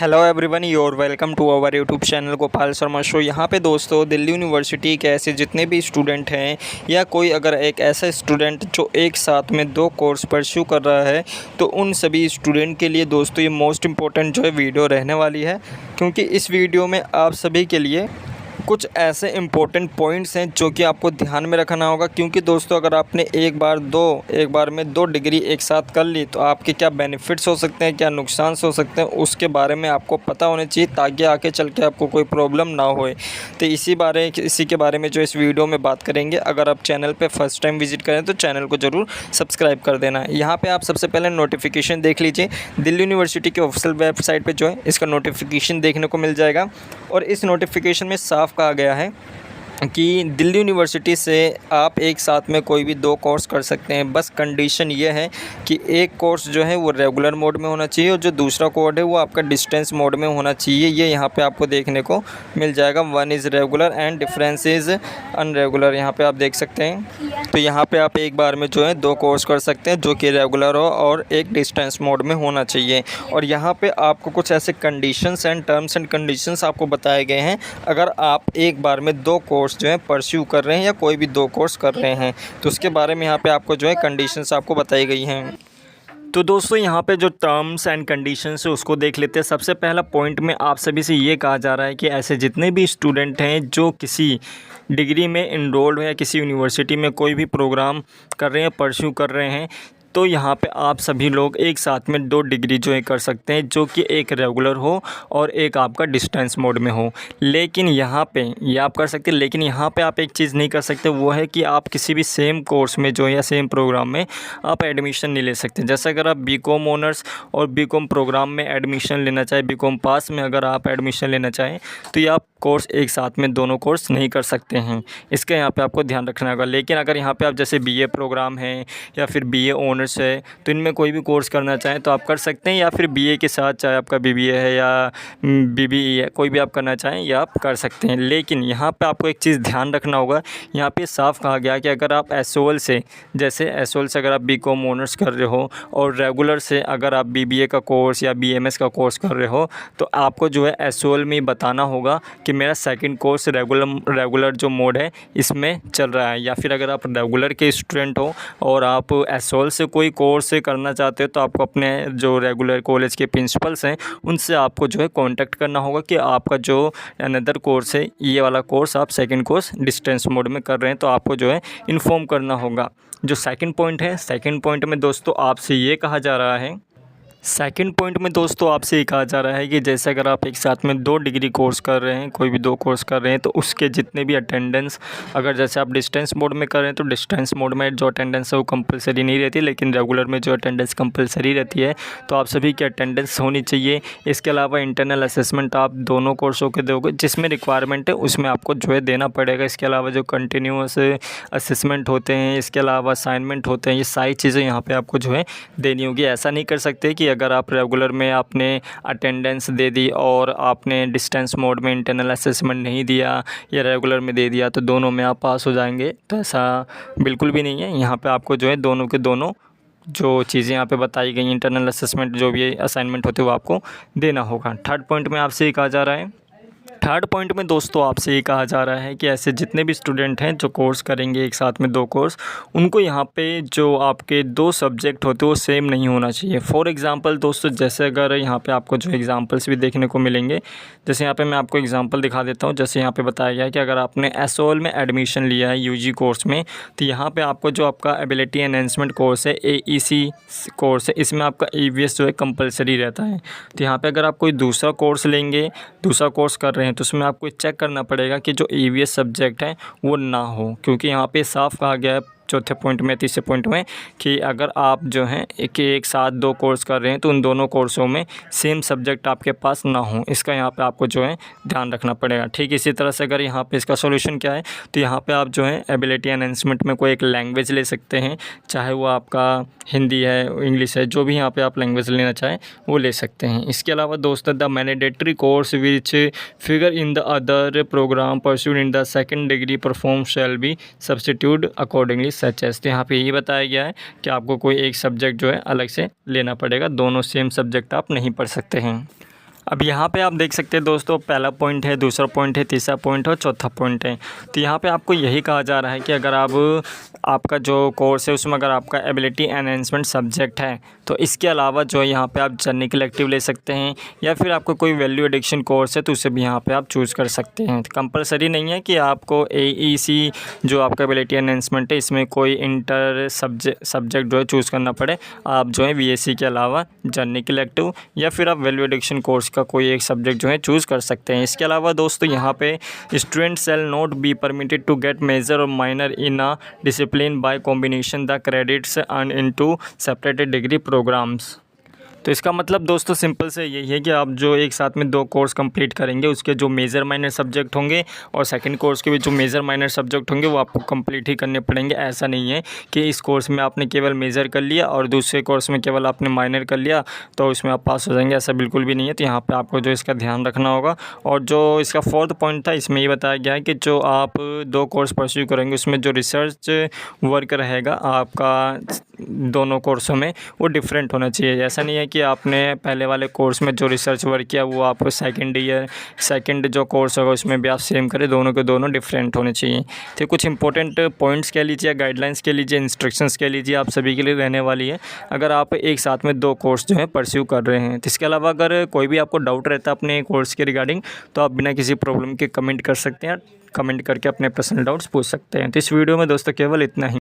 Hello everyone, your welcome to our YouTube channel Gopal Sharma show. यहाँ पे दोस्तों दिल्ली यूनिवर्सिटी के ऐसे जितने भी स्टूडेंट हैं या कोई अगर एक ऐसा स्टूडेंट जो एक साथ में 2 कोर्स परस्यू कर रहा है, तो उन सभी स्टूडेंट के लिए दोस्तों ये मोस्ट इम्पोर्टेंट जो है वीडियो रहने वाली है। क्योंकि इस वीडियो में आप सभी के लिए कुछ ऐसे इम्पोर्टेंट पॉइंट्स हैं जो कि आपको ध्यान में रखना होगा। क्योंकि दोस्तों अगर आपने एक बार में 2 डिग्री एक साथ कर ली तो आपके क्या बेनिफिट्स हो सकते हैं, क्या नुकसान हो सकते हैं, उसके बारे में आपको पता होना चाहिए ताकि आगे चल के आपको कोई प्रॉब्लम ना होए। तो इसी के बारे में जो इस वीडियो में बात करेंगे। अगर आप चैनल पर फर्स्ट टाइम विजिट करें तो चैनल को ज़रूर सब्सक्राइब कर देना। यहाँ पर आप सबसे पहले नोटिफिकेशन देख लीजिए। दिल्ली यूनिवर्सिटी के ऑफिशियल वेबसाइट पर जो है इसका नोटिफिकेशन देखने को मिल जाएगा। और इस नोटिफिकेशन में साफ कहा गया है कि दिल्ली यूनिवर्सिटी से आप एक साथ में कोई भी 2 कोर्स कर सकते हैं। बस कंडीशन ये है कि एक कोर्स जो है वो रेगुलर मोड में होना चाहिए और जो दूसरा कोर्स है वो आपका डिस्टेंस मोड में होना चाहिए। ये यहाँ पे आपको देखने को मिल जाएगा। 1 is regular and difference is unregular. यहाँ पे आप देख सकते हैं। तो यहाँ पे आप एक बार में जो है 2 कोर्स कर सकते हैं जो कि रेगुलर हो और एक डिस्टेंस मोड में होना चाहिए। और यहाँ पे आपको कुछ ऐसे conditions and terms and conditions आपको बताए गए हैं। अगर आप एक बार में 2 कोर्स जो है परस्यू कर रहे हैं या कोई भी 2 कोर्स कर रहे हैं तो उसके बारे में यहाँ पे आपको जो है कंडीशंस आपको बताई गई हैं। तो दोस्तों यहाँ पे जो टर्म्स एंड कंडीशंस है उसको देख लेते हैं। सबसे पहला पॉइंट में आप सभी से ये कहा जा रहा है कि ऐसे जितने भी स्टूडेंट हैं जो किसी डिग्री में इनरोल्ड है या किसी यूनिवर्सिटी में कोई भी प्रोग्राम कर रहे हैं, परस्यू कर रहे हैं, तो यहाँ पे आप सभी लोग एक साथ में 2 डिग्री जो है कर सकते हैं, जो कि एक रेगुलर हो और एक आपका डिस्टेंस मोड में हो। लेकिन यहाँ पे ये आप कर सकते हैं, लेकिन यहाँ पे आप एक चीज़ नहीं कर सकते, वो है कि आप किसी भी सेम कोर्स में जो है या सेम प्रोग्राम में आप एडमिशन नहीं ले सकते। जैसे अगर आप बीकॉम ऑनर्स और बीकॉम प्रोग्राम में एडमिशन लेना चाहें, बीकॉम पास में अगर आप एडमिशन लेना चाहें तो ये आप कोर्स एक साथ में दोनों कोर्स नहीं कर सकते हैं। इसका यहाँ पे आपको ध्यान रखना होगा। लेकिन अगर यहाँ पे आप जैसे बीए प्रोग्राम है या फिर बीए ऑनर्स है तो इनमें कोई भी कोर्स करना चाहें तो आप कर सकते हैं, या फिर बीए के साथ चाहे आपका बीबीए है या बीबीई है, कोई भी आप करना चाहें या आप कर सकते हैं। लेकिन यहाँ पे आपको एक चीज़ ध्यान रखना होगा। यहाँ पे साफ कहा गया कि अगर आप एसओएल से अगर आप बीकॉम ऑनर्स कर रहे हो और रेगुलर से अगर आप बीबीए का कोर्स या बीएमएस का कोर्स कर रहे हो तो आपको जो है एसओएल में बताना होगा कि मेरा सेकंड कोर्स रेगुलर जो मोड है इसमें चल रहा है। या फिर अगर आप रेगुलर के स्टूडेंट हो और आप एसओएल से कोई कोर्स करना चाहते हो तो आपको अपने जो रेगुलर कॉलेज के प्रिंसिपल्स हैं उनसे आपको जो है कांटेक्ट करना होगा कि आपका जो अनदर कोर्स है, ये वाला कोर्स आप सेकंड कोर्स डिस्टेंस मोड में कर रहे हैं, तो आपको जो है इन्फॉर्म करना होगा। जो सेकंड पॉइंट है, सेकंड पॉइंट में दोस्तों आपसे ये कहा जा रहा है कि जैसे अगर आप एक साथ में 2 डिग्री कोर्स कर रहे हैं, कोई भी 2 कोर्स कर रहे हैं, तो उसके जितने भी अटेंडेंस, अगर जैसे आप डिस्टेंस मोड में कर रहे हैं तो डिस्टेंस मोड में जो अटेंडेंस है वो कंपलसरी नहीं रहती, लेकिन रेगुलर में जो अटेंडेंस कंपलसरी रहती है, तो आप सभी की अटेंडेंस होनी चाहिए। इसके अलावा इंटरनल असेसमेंट आप दोनों कोर्सों के दोगे, जिसमें रिक्वायरमेंट है उसमें आपको जो है देना पड़ेगा। इसके अलावा जो कंटिन्यूस असेसमेंट होते हैं, इसके अलावा असाइनमेंट होते हैं, ये सारी चीज़ें यहाँ पर आपको जो है देनी होगी। ऐसा नहीं कर सकते कि अगर आप रेगुलर में आपने अटेंडेंस दे दी और आपने डिस्टेंस मोड में इंटरनल असेसमेंट नहीं दिया या रेगुलर में दे दिया तो दोनों में आप पास हो जाएंगे, तो ऐसा बिल्कुल भी नहीं है। यहाँ पे आपको जो है दोनों के दोनों जो चीज़ें यहाँ पे बताई गई, इंटरनल असेसमेंट जो भी असाइनमेंट होते हैं वो आपको देना होगा। थर्ड पॉइंट में आपसे ये कहा जा रहा है कि ऐसे जितने भी स्टूडेंट हैं जो कोर्स करेंगे एक साथ में 2 कोर्स, उनको यहाँ पे जो आपके 2 सब्जेक्ट होते हैं वो सेम नहीं होना चाहिए। फॉर एग्ज़ाम्पल दोस्तों, जैसे अगर यहाँ पे आपको जो एग्ज़ाम्पल्स भी देखने को मिलेंगे, जैसे यहाँ पे मैं आपको एग्ज़ाम्पल दिखा देता हूँ। जैसे यहाँ पे बताया गया है कि अगर आपने एसओएल में एडमिशन लिया है यूजी कोर्स में, तो यहाँ पर आपको जो आपका एबिलिटी एनहेंसमेंट कोर्स है, एईसी कोर्स है, इसमें आपका ईवीएस जो है कंपलसरी रहता है। तो यहाँ पर अगर आप कोई दूसरा कोर्स कर रहे हैं तो उसमें आपको चेक करना पड़ेगा कि जो ईवीएस सब्जेक्ट है वो ना हो, क्योंकि यहाँ पे साफ कहा गया है चौथे पॉइंट में, तीसरे पॉइंट में, कि अगर आप जो हैं एक साथ 2 कोर्स कर रहे हैं तो उन दोनों कोर्सों में सेम सब्जेक्ट आपके पास ना हो। इसका यहाँ पे आपको जो है ध्यान रखना पड़ेगा। ठीक इसी तरह से अगर यहाँ पे इसका सॉल्यूशन क्या है, तो यहाँ पे आप जो है एबिलिटी एनहेंसमेंट में कोई एक लैंग्वेज ले सकते हैं, चाहे वो आपका हिंदी है, इंग्लिश है, जो भी यहाँ पे आप लैंग्वेज लेना चाहें वो ले सकते हैं। इसके अलावा दोस्तों, the mandatory course which figure in the other programme pursued in the second degree perform shall be substitute accordingly such as. तो यहाँ पे ये बताया गया है कि आपको कोई एक सब्जेक्ट जो है अलग से लेना पड़ेगा, दोनों सेम सब्जेक्ट आप नहीं पढ़ सकते हैं। अब यहाँ पे आप देख सकते हैं दोस्तों, पहला पॉइंट है, दूसरा पॉइंट है, तीसरा पॉइंट है और चौथा पॉइंट है। तो यहाँ पे आपको यही कहा जा रहा है कि अगर आपका जो कोर्स है उसमें अगर आपका एबिलिटी एनहेंसमेंट सब्जेक्ट है तो इसके अलावा जो है यहाँ पे आप जर्नल इलेक्टिव ले सकते हैं, या फिर आपको कोई वैल्यू एडिक्शन कोर्स है तो उसे भी यहाँ पे आप चूज़ कर सकते हैं। तो कंपलसरी नहीं है कि आपको AEC जो आपका एबिलिटी एनहेंसमेंट है इसमें कोई इंटर सब्जेक्ट जो है चूज़ करना पड़े। आप जो है VSC के अलावा जर्नल इलेक्टिव या फिर आप वैल्यू एडिक्शन कोर्स का कोई एक सब्जेक्ट जो है चूज़ कर सकते हैं। इसके अलावा दोस्तों यहाँ पे student shall not be permitted to get major or minor in a discipline by combination the credits earn into separated degree programmes. तो इसका मतलब दोस्तों सिंपल से यही है कि आप जो एक साथ में 2 कोर्स कंप्लीट करेंगे उसके जो मेजर माइनर सब्जेक्ट होंगे और सेकंड कोर्स के भी जो मेजर माइनर सब्जेक्ट होंगे वो आपको कंप्लीट ही करने पड़ेंगे। ऐसा नहीं है कि इस कोर्स में आपने केवल मेजर कर लिया और दूसरे कोर्स में केवल आपने माइनर कर लिया तो उसमें आप पास हो जाएंगे, ऐसा बिल्कुल भी नहीं है। तो यहाँ पर आपको जो इसका ध्यान रखना होगा। और जो इसका 4th पॉइंट था इसमें ये बताया गया है कि जो आप 2 कोर्स परस्यू करेंगे उसमें जो रिसर्च वर्क रहेगा आपका दोनों कोर्सों में वो डिफरेंट होना चाहिए। ऐसा नहीं है कि आपने पहले वाले कोर्स में जो रिसर्च वर्क किया वो आप सेकंड जो कोर्स होगा उसमें भी आप सेम करें, दोनों के दोनों डिफरेंट होने चाहिए। तो कुछ इंपॉर्टेंट पॉइंट्स कह लीजिए, गाइडलाइंस कह लीजिए, इंस्ट्रक्शंस कह लीजिए, आप सभी के लिए रहने वाली है अगर आप एक साथ में 2 कोर्स जो है परस्यू कर रहे हैं। तो इसके अलावा अगर कोई भी आपको डाउट रहता है अपने कोर्स के रिगार्डिंग तो आप बिना किसी प्रॉब्लम के कमेंट कर सकते हैं, कमेंट करके अपने पर्सनल डाउट्स पूछ सकते हैं। तो इस वीडियो में दोस्तों केवल इतना ही।